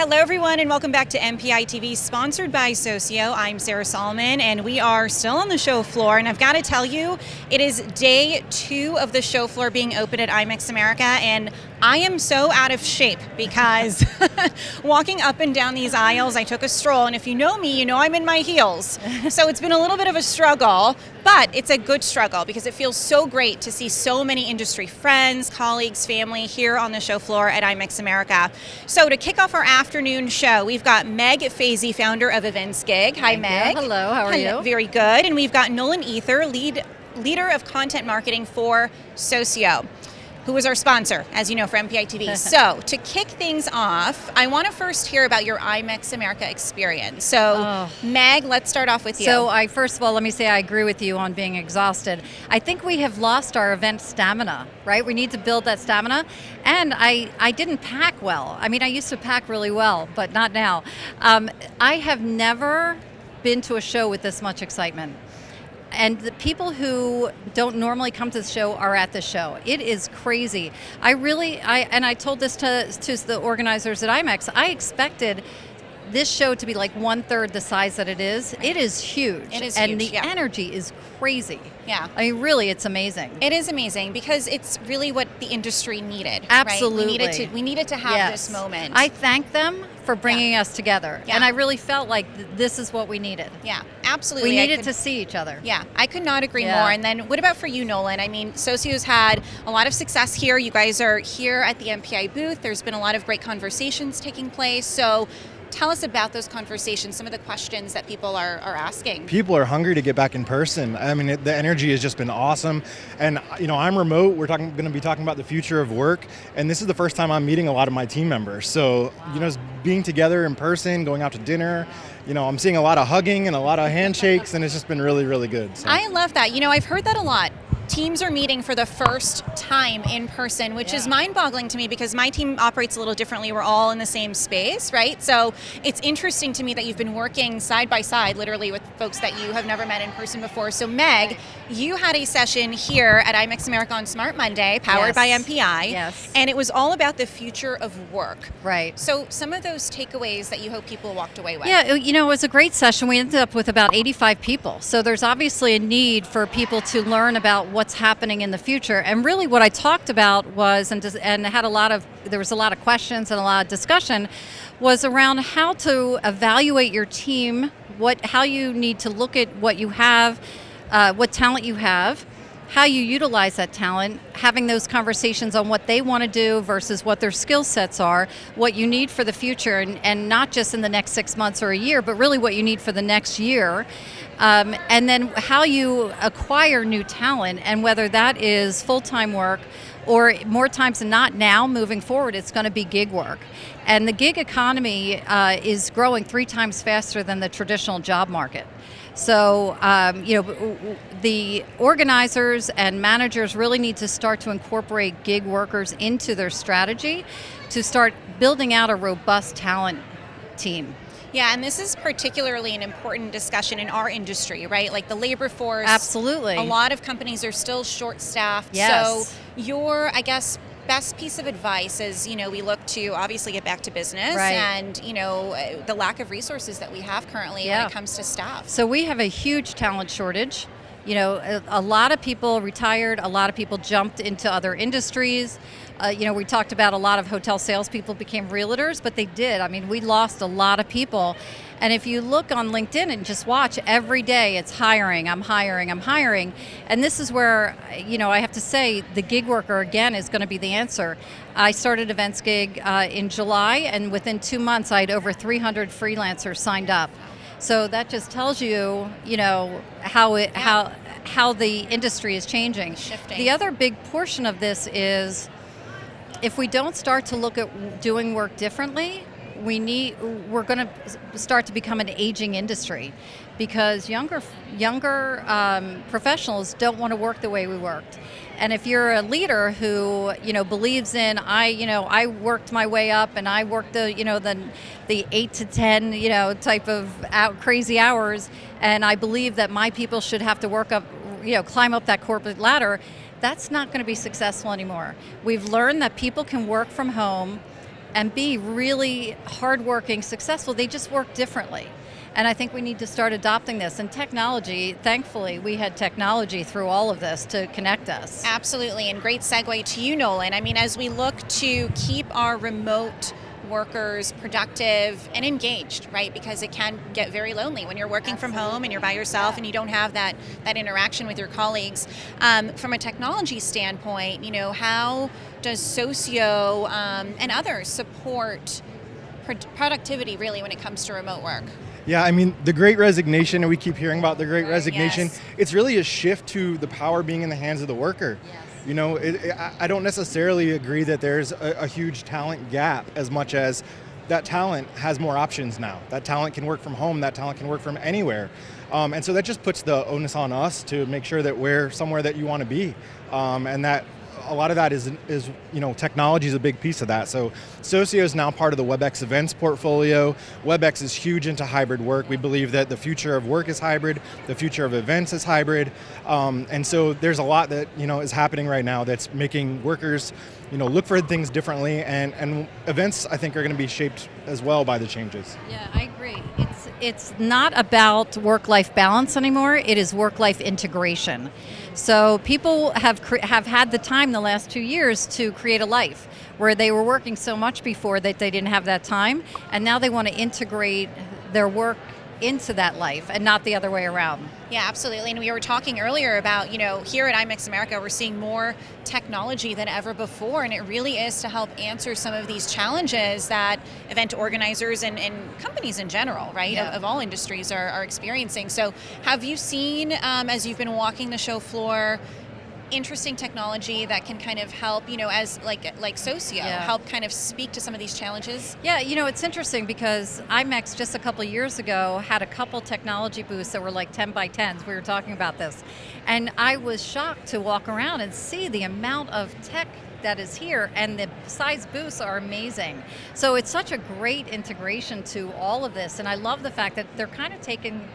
Hello, everyone, and welcome back to MPItv, sponsored by Socio. I'm Sarah Solomon, and we are still on the show floor. And I've got to tell you, it is day 2 of the show floor being open at IMEX America, and I am so out of shape because walking up and down these aisles, I took a stroll, and if you know me, you know I'm in my heels. So it's been a little bit of a struggle, but it's a good struggle because it feels so great to see so many industry friends, colleagues, family here on the show floor at IMEX America. So to kick off our afternoon show, we've got Meg Fazy, founder of Events Gig. Hi, Meg. Hello, how are you? Very good. And we've got Nolan Ether, leader of content marketing for Socio, who is our sponsor, as you know, for MPItv. So to kick things off, I want to first hear about your IMEX America experience. So Meg, let's start off with you. So first of all, let me say I agree with you on being exhausted. I think we have lost our event stamina, right? We need to build that stamina. And I didn't pack well. I mean, I used to pack really well, but not now. I have never been to a show with this much excitement. And the people who don't normally come to the show are at the show. It is crazy. I told this to the organizers at IMEX, I expected this show to be like 1/3 the size that it is. It is huge. It is and huge, the energy is crazy. Yeah. I mean, really, it's amazing. It is amazing because it's really what the industry needed. Absolutely. Right? We needed to have this moment. I thank them for bringing us together. Yeah. And I really felt like this is what we needed. Yeah, absolutely. We needed to see each other. Yeah, I could not agree more. And then what about for you, Nolan? I mean, Socio's had a lot of success here. You guys are here at the MPI booth. There's been a lot of great conversations taking place. So tell us about those conversations, some of the questions that people are asking. People are hungry to get back in person. I mean, the energy has just been awesome. And, you know, I'm remote. We're going to be talking about the future of work. And this is the first time I'm meeting a lot of my team members. So, you know, being together in person, going out to dinner, you know, I'm seeing a lot of hugging and a lot of handshakes, and it's just been really, really good. So. I love that. You know, I've heard that a lot. Teams are meeting for the first time in person, which is mind-boggling to me because my team operates a little differently. We're all in the same space, right? So it's interesting to me that you've been working side by side, literally, with folks that you have never met in person before. So Meg, you had a session here at IMEX America on Smart Monday, powered by MPI. Yes. And it was all about the future of work. Right. So some of those takeaways that you hope people walked away with. Yeah, you know, it was a great session. We ended up with about 85 people. So there's obviously a need for people to learn about what's happening in the future. And really what I talked about was, and there was a lot of questions and a lot of discussion, was around how to evaluate your team, how you need to look at what you have, what talent you have, how you utilize that talent, having those conversations on what they want to do versus what their skill sets are, what you need for the future, and not just in the next 6 months or a year, but really what you need for the next year. And then how you acquire new talent, and whether that is full-time work or more times than not now, moving forward, it's going to be gig work. And the gig economy is growing 3 times faster than the traditional job market. So, you know, the organizers and managers really need to start to incorporate gig workers into their strategy to start building out a robust talent team. Yeah, and this is particularly an important discussion in our industry, right? Like the labor force. Absolutely. A lot of companies are still short-staffed. Yes. So your, I guess, best piece of advice is, you know, we look to obviously get back to business and, you know, the lack of resources that we have currently when it comes to staff. So we have a huge talent shortage. You know, a lot of people retired, a lot of people jumped into other industries. You know, we talked about a lot of hotel salespeople became realtors, but they did. I mean, we lost a lot of people. And if you look on LinkedIn and just watch every day, it's hiring, I'm hiring, I'm hiring. And this is where, you know, I have to say the gig worker, again, is going to be the answer. I started Events Gig in July, and within 2 months, I had over 300 freelancers signed up. So that just tells you, you know, how the industry is changing. Shifting. The other big portion of this is if we don't start to look at doing work differently, we're going to start to become an aging industry because younger professionals don't want to work the way we worked. And if you're a leader who, you know, believes in I worked my way up and I worked the 8 to 10, you know, type of crazy hours, and I believe that my people should have to work up, you know, climb up that corporate ladder, that's not going to be successful anymore. We've learned that people can work from home and B, really hardworking, successful. They just work differently. And I think we need to start adopting this. And technology, thankfully, we had technology through all of this to connect us. Absolutely, and great segue to you, Nolan. I mean, as we look to keep our remote workers productive and engaged, right? Because it can get very lonely when you're working from home and you're by yourself and you don't have that interaction with your colleagues. From a technology standpoint, how does Socio and others support productivity really when it comes to remote work? Yeah, I mean, the Great Resignation, and we keep hearing about the Great Resignation, yes. It's really a shift to the power being in the hands of the worker. Yes. I don't necessarily agree that there's a huge talent gap as much as that talent has more options now. That talent can work from home, that talent can work from anywhere. And so that just puts the onus on us to make sure that we're somewhere that you want to be. And that a lot of that is technology is a big piece of that. So Socio is now part of the WebEx events portfolio. WebEx is huge into hybrid work. We believe that the future of work is hybrid, the future of events is hybrid. And so there's a lot that is happening right now that's making workers look for things differently, and events I think are going to be shaped as well by the changes. Yeah, I agree. It's not about work-life balance anymore. It is work-life integration. So people have had the time the last 2 years to create a life where they were working so much before that they didn't have that time, and now they want to integrate their work into that life and not the other way around. Yeah, absolutely. And we were talking earlier about, here at IMEX America, we're seeing more technology than ever before. And it really is to help answer some of these challenges that event organizers and companies in general, right, Yeah. of all industries are experiencing. So have you seen, as you've been walking the show floor, interesting technology that can kind of help, as like Socio, Yeah. help kind of speak to some of these challenges? Yeah, it's interesting because IMEX just a couple of years ago had a couple technology booths that were like 10 by 10s. We were talking about this. And I was shocked to walk around and see the amount of tech that is here, and the size booths are amazing. So it's such a great integration to all of this. And I love the fact that they're kind of taking,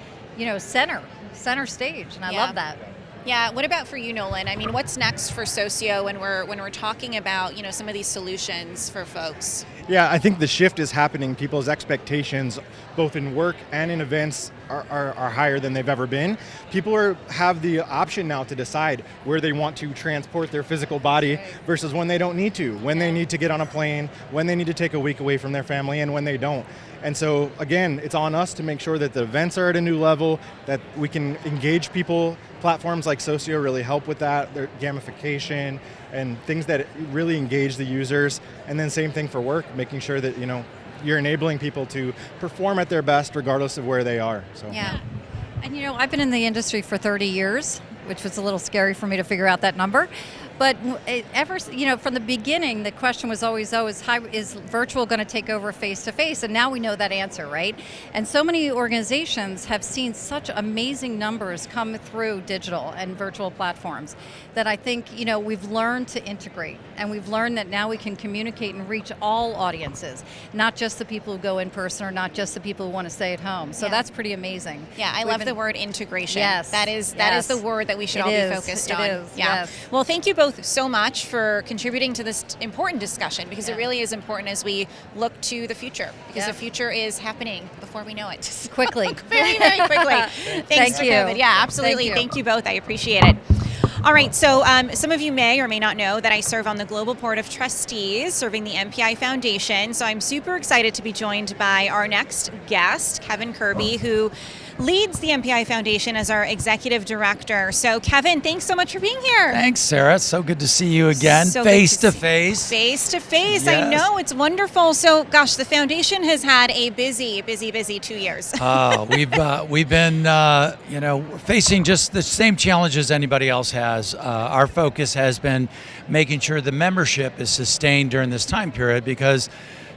center stage. And I Yeah. love that. Yeah. What about for you, Nolan? I mean, what's next for Socio when we're talking about some of these solutions for folks? Yeah, I think the shift is happening. People's expectations, both in work and in events, are higher than they've ever been. People have the option now to decide where they want to transport their physical body versus when they don't need to, when they need to get on a plane, when they need to take a week away from their family, and when they don't. And so, again, it's on us to make sure that the events are at a new level, that we can engage people. Platforms like Socio really help with that, their gamification and things that really engage the users. And then same thing for work, making sure that, you're enabling people to perform at their best regardless of where they are. So. Yeah. And I've been in the industry for 30 years, which was a little scary for me to figure out that number. But from the beginning, the question was always, is virtual going to take over face-to-face? And now we know that answer, right? And so many organizations have seen such amazing numbers come through digital and virtual platforms that I think, we've learned to integrate. And we've learned that now we can communicate and reach all audiences, not just the people who go in person or not just the people who want to stay at home. So that's pretty amazing. Yeah, I love the word integration. Yes. That is the word that we should all be focused on. It is, yeah. yes. Well, thank you both so much for contributing to this important discussion, because it really is important as we look to the future, because the future is happening before we know it. Quickly. very, very quickly. Thanks Thank you. COVID. Yeah, absolutely. Thank you both. I appreciate it. All right, so some of you may or may not know that I serve on the Global Board of Trustees serving the MPI Foundation. So I'm super excited to be joined by our next guest, Kevin Kirby, who leads the MPI Foundation as our executive director. So Kevin, thanks so much for being here. Thanks, Sarah. So good to see you again, So face good to face. Face to face, I Yes. know, it's wonderful. So gosh, the foundation has had a busy 2 years. We've been facing just the same challenges anybody else has. Our focus has been making sure the membership is sustained during this time period, because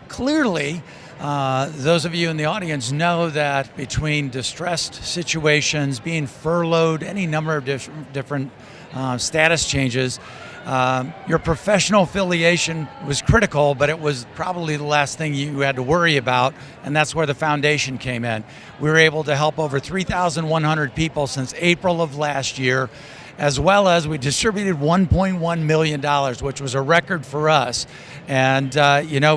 clearly those of you in the audience know that between distressed situations, being furloughed, any number of different status changes, your professional affiliation was critical, but it was probably the last thing you had to worry about, and that's where the foundation came in. We were able to help over 3,100 people since April of last year, as well as we distributed $1.1 million, which was a record for us. And,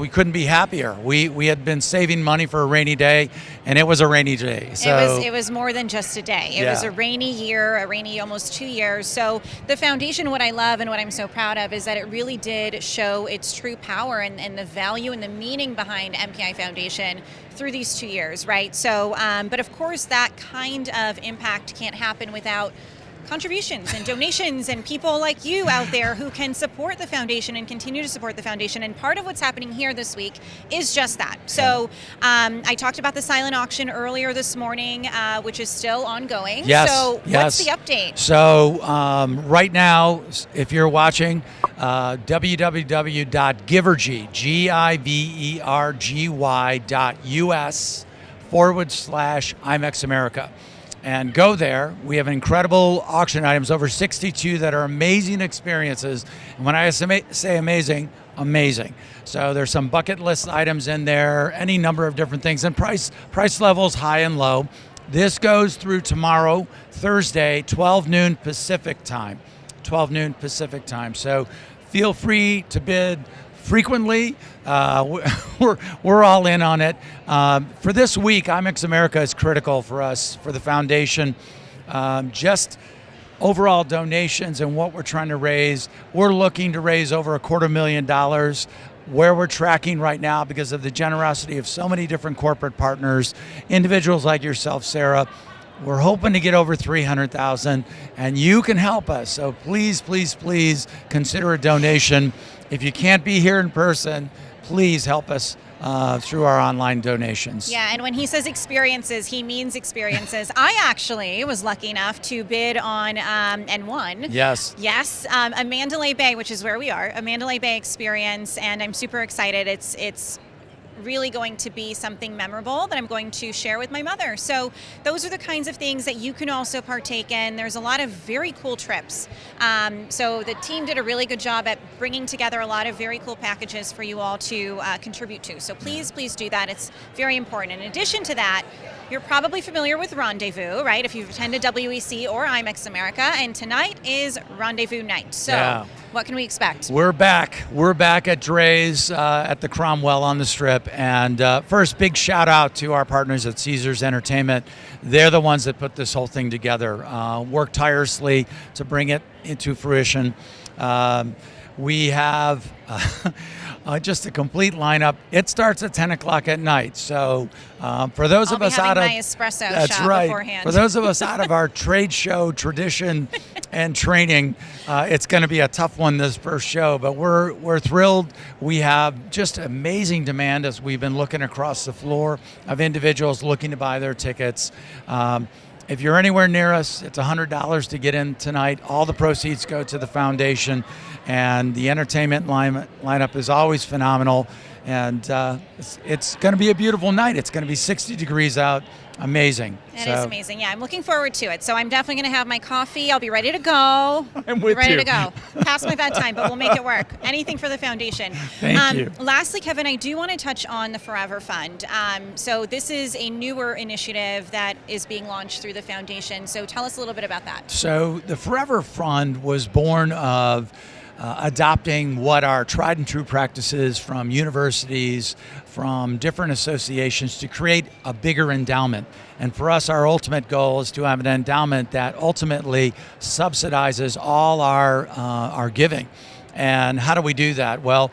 we couldn't be happier. We had been saving money for a rainy day, and it was a rainy day. So it was more than just a day. It was a rainy year, a rainy almost 2 years. So the foundation, what I love and what I'm so proud of is that it really did show its true power and the value and the meaning behind MPI Foundation through these 2 years, right? So, but of course, that kind of impact can't happen without contributions and donations and people like you out there who can support the foundation and continue to support the foundation. And part of what's happening here this week is just that. So I talked about the silent auction earlier this morning, which is still ongoing. Yes. So what's the update? So right now, if you're watching, givergy.us/IMEX America. And go there. We have incredible auction items, over 62 that are amazing experiences. And when I say amazing, amazing. So there's some bucket list items in there, any number of different things, and price levels high and low. This goes through tomorrow, Thursday, 12 noon Pacific time. 12 noon Pacific time. So feel free to bid frequently. We're all in on it. For this week, IMEX America is critical for us, for the foundation. Just overall donations and what we're trying to raise. We're looking to raise over $250,000. Where we're tracking right now, because of the generosity of so many different corporate partners, individuals like yourself, Sarah, we're hoping to get over $300,000, and you can help us. So please, please, please consider a donation. If you can't be here in person, please help us through our online donations. Yeah, and when he says experiences, he means experiences. I actually was lucky enough to bid on and won. Yes. Yes, a Mandalay Bay, which is where we are, a Mandalay Bay experience, and I'm super excited. It's really going to be something memorable that I'm going to share with my mother. So those are the kinds of things that you can also partake in. There's a lot of very cool trips. So the team did a really good job at bringing together a lot of very cool packages for you all to contribute to. So please do that. It's very important. In addition to that, you're probably familiar with Rendezvous, right? If you've attended WEC or IMEX America, and tonight is Rendezvous Night. So what can we expect? We're back. We're back at Dre's at the Cromwell on the Strip. And first, big shout out to our partners at Caesars Entertainment. They're the ones that put this whole thing together, worked tirelessly to bring it into fruition. We have just a complete lineup. It starts at 10 o'clock at night. So for those of us out of my espresso that's shot right. beforehand. For those of us out of our trade show tradition and training, it's going to be a tough one this first show. But we're thrilled. We have just amazing demand as we've been looking across the floor of individuals looking to buy their tickets. If you're anywhere near us, it's $100 to get in tonight. All the proceeds go to the foundation, and the entertainment lineup is always phenomenal. And it's going to be a beautiful night. It's going to be 60 degrees out. Amazing. It is amazing. Yeah, I'm looking forward to it. So I'm definitely going to have my coffee. I'll be ready to go. I'm with ready you. to go. Past my bedtime, but we'll make it work. Anything for the foundation. Thank you. Lastly, Kevin, I do want to touch on the Forever Fund. So this is a newer initiative that is being launched through the foundation. So tell us a little bit about that. So the Forever Fund was born of adopting what are tried and true practices from universities, from different associations to create a bigger endowment. And for us, our ultimate goal is to have an endowment that ultimately subsidizes all our giving. And how do we do that? Well,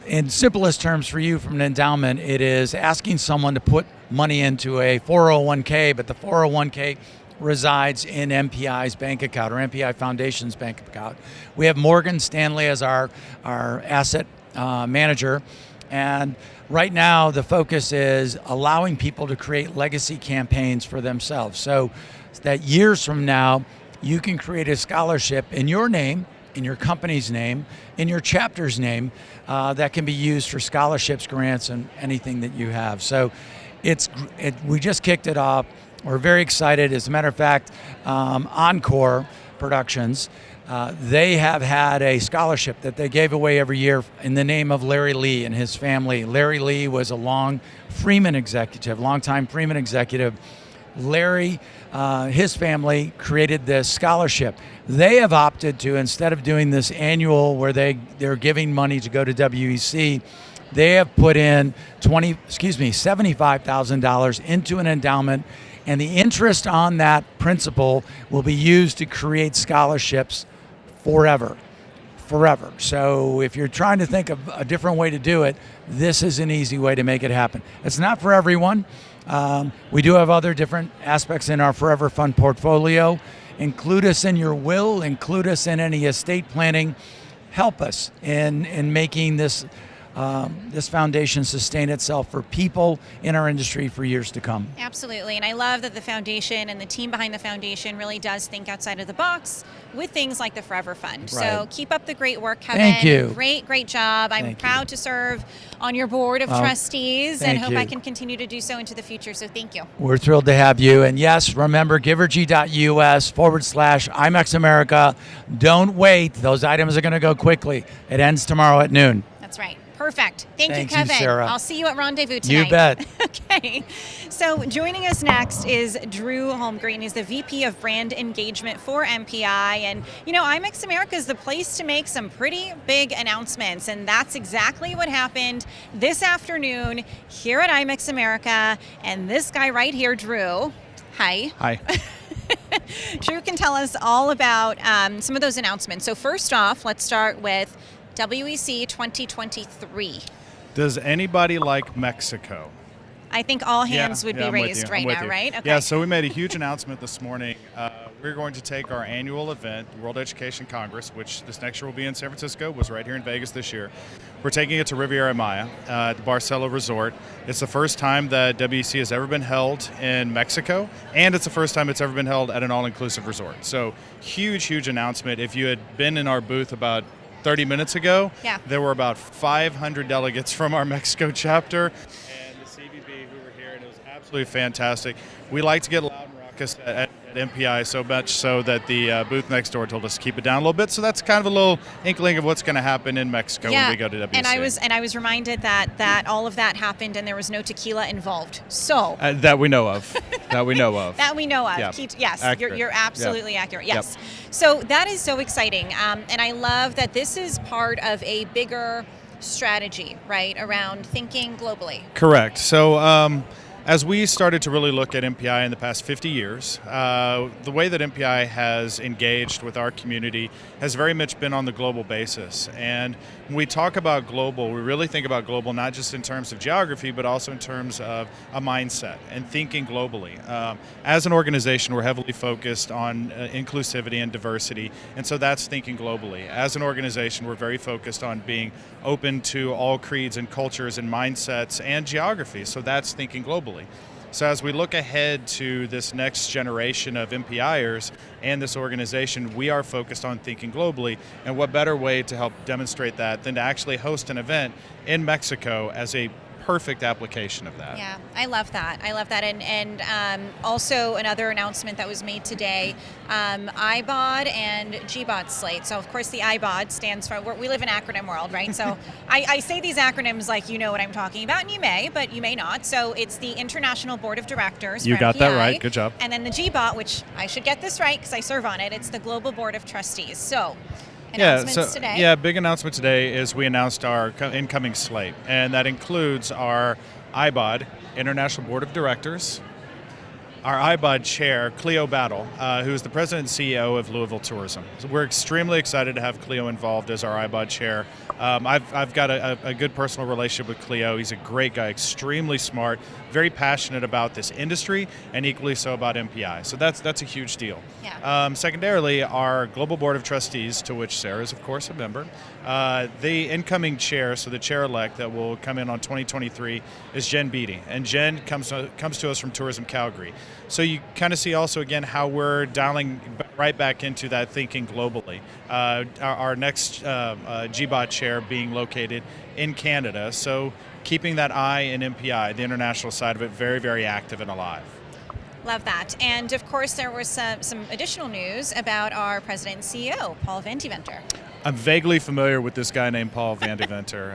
in simplest terms for you from an endowment, it is asking someone to put money into a 401k, but the 401k resides in MPI's bank account or MPI Foundation's bank account. We have Morgan Stanley as our asset manager. And right now the focus is allowing people to create legacy campaigns for themselves. So that years from now, you can create a scholarship in your name, in your company's name, in your chapter's name, that can be used for scholarships, grants, and anything that you have. So we just kicked it off. We're very excited. As a matter of fact, Encore Productions, they have had a scholarship that they gave away every year in the name of Larry Lee and his family. Larry Lee was a longtime Freeman executive, Larry, his family created this scholarship. They have opted to, instead of doing this annual where they're giving money to go to WEC, they have put in $75,000 into an endowment, and the interest on that principal will be used to create scholarships forever. So if you're trying to think of a different way to do it, this is an easy way to make it happen. It's not for everyone. We do have other different aspects in our Forever Fund portfolio. Include us in your will, include us in any estate planning. Help us in making this foundation sustain itself for people in our industry for years to come. Absolutely, and I love that the foundation and the team behind the foundation really does think outside of the box with things like the Forever Fund. So Right. keep up the great work, Kevin. Thank you. Great job. I'm Thank proud you. to serve on your board of trustees and thank hope I you. can continue to do so into the future. So thank you. We're thrilled to have you. And yes, remember, givergy.us/IMEX America. Don't wait. Those items are going to go quickly. It ends tomorrow at noon. That's right. Perfect. Thank Thank you, you, Kevin. Sarah. I'll see you at Rendezvous tonight. You bet. Okay. So joining us next is Drew Holmgreen. He's the VP of Brand Engagement for MPI. And, IMEX America is the place to make some pretty big announcements. And that's exactly what happened this afternoon here at IMEX America. And this guy right here, Drew. Hi. Hi. Drew can tell us all about some of those announcements. So first off, let's start with WEC 2023. Does anybody like Mexico? I think all hands would be I'm with raised you. right I'm with now, you. right? Okay. Yeah, so we made a huge announcement this morning. We're going to take our annual event, the World Education Congress, which this next year will be in San Francisco, was right here in Vegas this year. We're taking it to Riviera Maya at the Barcelo Resort. It's the first time that WEC has ever been held in Mexico, and it's the first time it's ever been held at an all-inclusive resort. So huge announcement. If you had been in our booth about 30 minutes ago, Yeah. there were about 500 delegates from our Mexico chapter and the CBB who were here, and it was absolutely fantastic. We like to get loud and raucous at MPI, so much so that the booth next door told us to keep it down a little bit. So that's kind of a little inkling of what's going to happen in Mexico when we go to WC. And I was reminded that all of that happened and there was no tequila involved. So That we know of. That we know of. that we know of. Yeah. Yes, Accurate. you're absolutely accurate. Yep. Yes. So that is so exciting, and I love that this is part of a bigger strategy, right, around thinking globally. Correct. So as we started to really look at MPI in the past 50 years, the way that MPI has engaged with our community has very much been on the global basis. And when we talk about global, we really think about global not just in terms of geography, but also in terms of a mindset and thinking globally. As an organization, we're heavily focused on inclusivity and diversity, and so that's thinking globally. As an organization, we're very focused on being open to all creeds and cultures and mindsets and geography, so that's thinking globally. So as we look ahead to this next generation of MPIers and this organization, we are focused on thinking globally, and what better way to help demonstrate that than to actually host an event in Mexico as a perfect application of that. Yeah, I love that. And also another announcement that was made today, IBOD and GBOD slate. So of course the IBOD stands for, we live in acronym world, right? So I say these acronyms like you know what I'm talking about, and you may, but you may not. So it's the International Board of Directors. You for got that MPI. right. Good job. And then the GBOD, which I should get this right because I serve on it, it's the Global Board of Trustees. So announcements today. Yeah, big announcement today is we announced our incoming slate, and that includes our IBOD, International Board of Directors, our IBOD chair, Cleo Battle, who is the president and CEO of Louisville Tourism. So we're extremely excited to have Cleo involved as our IBOD chair. I've got a good personal relationship with Cleo. He's a great guy, extremely smart, very passionate about this industry, and equally so about MPI. So that's a huge deal. Yeah. Secondarily, our Global Board of Trustees, to which Sarah is, of course, a member, the incoming chair, so the chair-elect that will come in on 2023, is Jen Beatty. And Jen comes to us from Tourism Calgary. So you kind of see also, again, how we're dialing right back into that thinking globally. Our next GBOT chair being located in Canada, so keeping that eye in MPI, the international side of it, very, very active and alive. Love that. And of course, there was some additional news about our president and CEO, Paul Ventiventer. I'm vaguely familiar with this guy named Paul Van Deventer.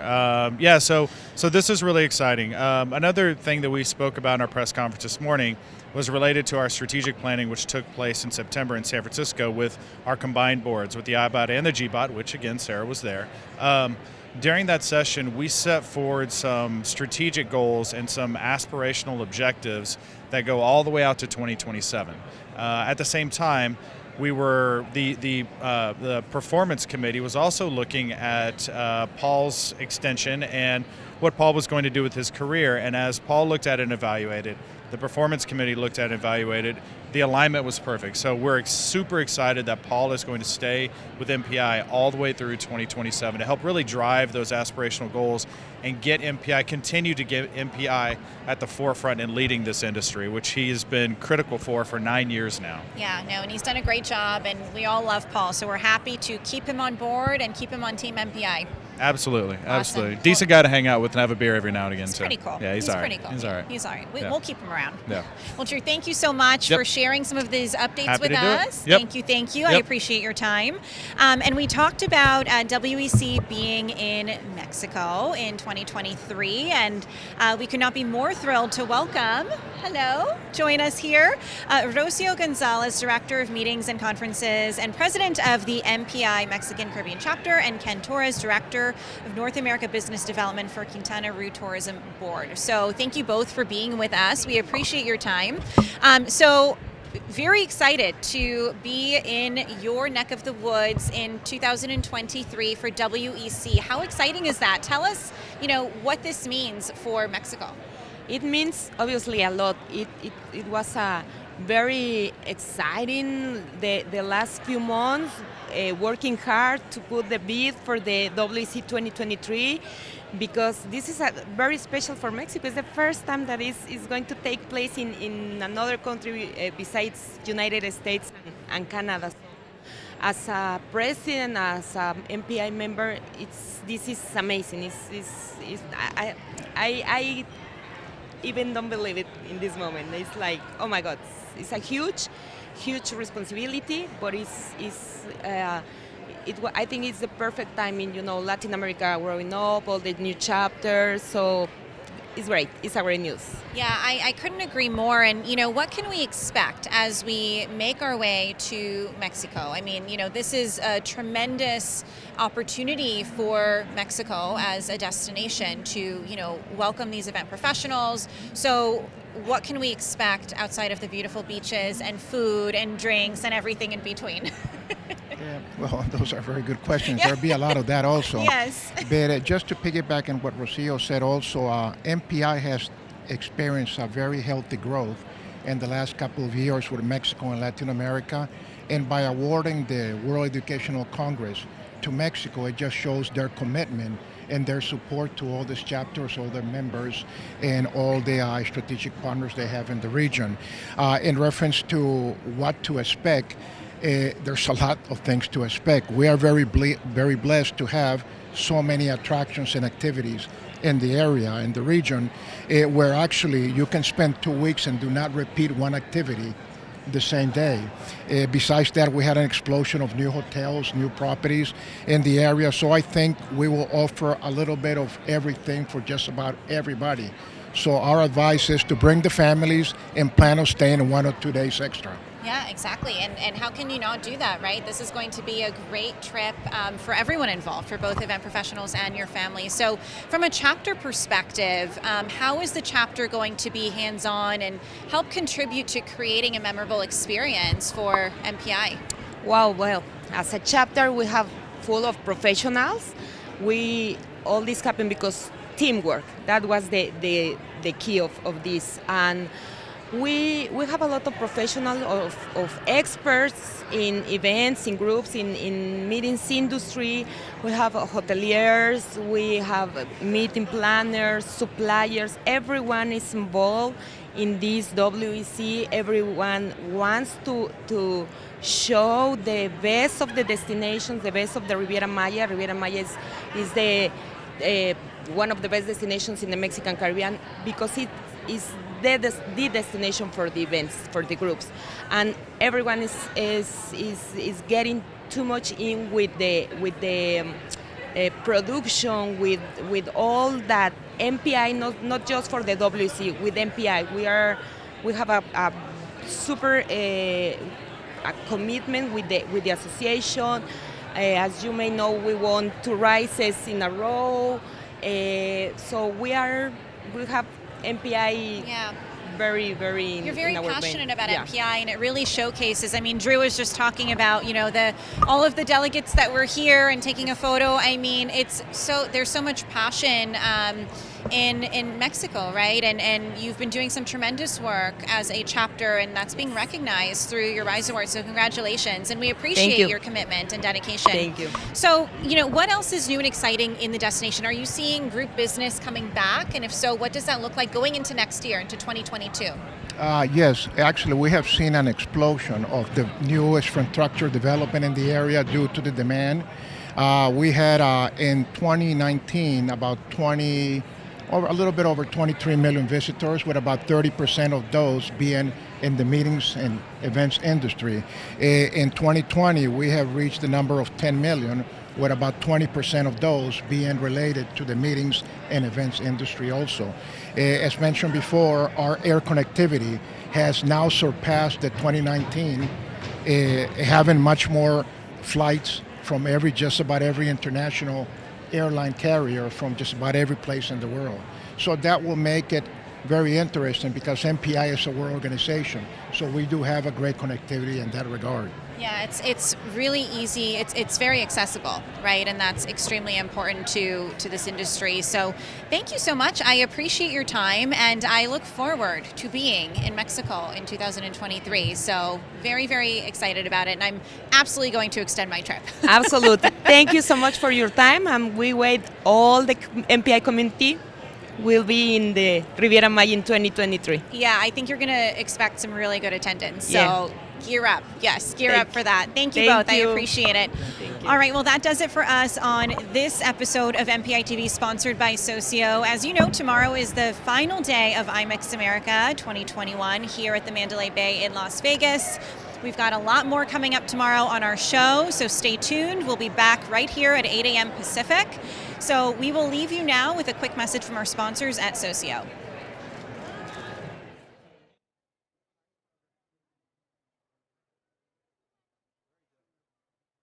Yeah, so this is really exciting. Another thing that we spoke about in our press conference this morning was related to our strategic planning, which took place in September in San Francisco with our combined boards, with the IBOT and the GBOT, which again, Sarah was there. During that session, we set forward some strategic goals and some aspirational objectives that go all the way out to 2027. At the same time, we were the performance committee was also looking at Paul's extension and what Paul was going to do with his career. And as Paul looked at it and evaluated, the performance committee looked at and evaluated, the alignment was perfect. So we're super excited that Paul is going to stay with MPI all the way through 2027 to help really drive those aspirational goals and get MPI, continue to get MPI at the forefront in leading this industry, which he's been critical for 9 years now. Yeah, no, and he's done a great job, and we all love Paul, so we're happy to keep him on board and keep him on Team MPI. Absolutely, Awesome. absolutely. Cool. Decent guy to hang out with and have a beer every now and again. He's too. pretty cool. Yeah, he's all right. Pretty cool. He's all right. He's all right. Yeah. We'll keep him around. Yeah. Well, Drew, thank you so much Yep. for sharing some of these updates Happy with to do it. us. Yep. Thank you. I Yep. appreciate your time. And we talked about WEC being in Mexico in 2023, and we could not be more thrilled to welcome, join us here, Socio Gonzalez, Director of Meetings and Conferences and President of the MPI Mexican Caribbean Chapter, and Ken Torres, Director of North America Business Development for Quintana Roo Tourism Board. So thank you both for being with us. We appreciate your time. So very excited to be in your neck of the woods in 2023 for WEC. How exciting is that? Tell us, what this means for Mexico. It means obviously a lot. It was a very exciting the last few months, working hard to put the bid for the WEC 2023, because this is very special for Mexico. It's the first time that is going to take place in another country besides United States and Canada. So, as a president, as an MPI member, this is amazing. I even don't believe it in this moment. It's like, oh my God, it's a huge responsibility, but I think it's the perfect time in Latin America growing up, all the new chapters. So it's great. It's a great news. Yeah, I couldn't agree more. And, what can we expect as we make our way to Mexico? I mean, this is a tremendous opportunity for Mexico as a destination to, welcome these event professionals. So what can we expect outside of the beautiful beaches and food and drinks and everything in between? Yeah, well, those are very good questions. There'll be a lot of that also. Yes. But just to piggyback on what Rocio said also, MPI has experienced a very healthy growth in the last couple of years with Mexico and Latin America. And by awarding the World Educational Congress to Mexico, it just shows their commitment and their support to all these chapters, all their members, and all the strategic partners they have in the region. In reference to what to expect, there's a lot of things to expect. We are very blessed to have so many attractions and activities in the area, in the region, where actually you can spend 2 weeks and do not repeat one activity the same day. Besides that, we had an explosion of new hotels, new properties in the area. So I think we will offer a little bit of everything for just about everybody. So our advice is to bring the families and plan on staying 1 or 2 days extra. Yeah, exactly. And how can you not do that, right? This is going to be a great trip for everyone involved, for both event professionals and your family. So from a chapter perspective, how is the chapter going to be hands-on and help contribute to creating a memorable experience for MPI? Wow, well, as a chapter, we have full of professionals. All this happened because teamwork. That was the key of this. And we have a lot of professionals, of experts in events, in groups, in meetings industry. We have hoteliers, we have meeting planners, suppliers. Everyone is involved in this WEC. Everyone wants to show the best of the destinations, the best of the Riviera Maya. Riviera Maya is the one of the best destinations in the Mexican Caribbean because it is the destination for the events, for the groups, and everyone is getting too much in with the production, with all that MPI, not just for the WC, with MPI. We have a super a commitment with the association. As you may know, we won 2 rises in a row. So we have MPI. Yeah. Very, very. You're very in our passionate vein. about Yeah. MPI, and it really showcases. I mean, Drew was just talking about, all of the delegates that were here and taking a photo. I mean, there's so much passion in Mexico, right? And you've been doing some tremendous work as a chapter, and that's being recognized through your Rise Award. So congratulations, and we appreciate your commitment and dedication. Thank you. So, what else is new and exciting in the destination? Are you seeing group business coming back? And if so, what does that look like going into next year, into 2022? Yes, actually, we have seen an explosion of the new infrastructure development in the area due to the demand. We had in 2019 about a little bit over 23 million visitors, with about 30% of those being in the meetings and events industry. In 2020, we have reached the number of 10 million, with about 20% of those being related to the meetings and events industry also. As mentioned before, our air connectivity has now surpassed the 2019, having much more flights from just about every international airline carrier from just about every place in the world. So that will make it very interesting, because MPI is a world organization. So we do have a great connectivity in that regard. Yeah, it's really easy. It's very accessible, right? And that's extremely important to this industry. So thank you so much. I appreciate your time, and I look forward to being in Mexico in 2023. So very, very excited about it, and I'm absolutely going to extend my trip. Absolutely. Thank you so much for your time, and we wait all the MPI community will be in the Riviera Maya in 2023. Yeah, I think you're going to expect some really good attendance. So Yeah. gear up. Yes, gear up for that. Thank you both. I appreciate it. All right, well, that does it for us on this episode of MPI TV, sponsored by Socio. As you know, tomorrow is the final day of IMEX America 2021 here at the Mandalay Bay in Las Vegas. We've got a lot more coming up tomorrow on our show, so stay tuned. We'll be back right here at 8 a.m. Pacific. So we will leave you now with a quick message from our sponsors at Socio.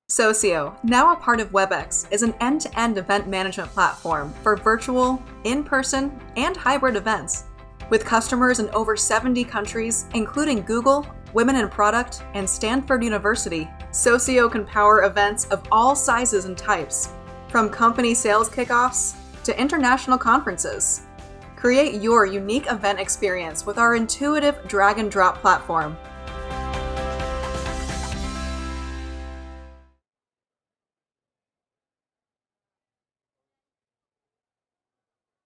Socio, now a part of WebEx, is an end-to-end event management platform for virtual, in-person, and hybrid events. With customers in over 70 countries, including Google, Women in Product, and Stanford University, Socio can power events of all sizes and types, from company sales kickoffs to international conferences. Create your unique event experience with our intuitive drag-and-drop platform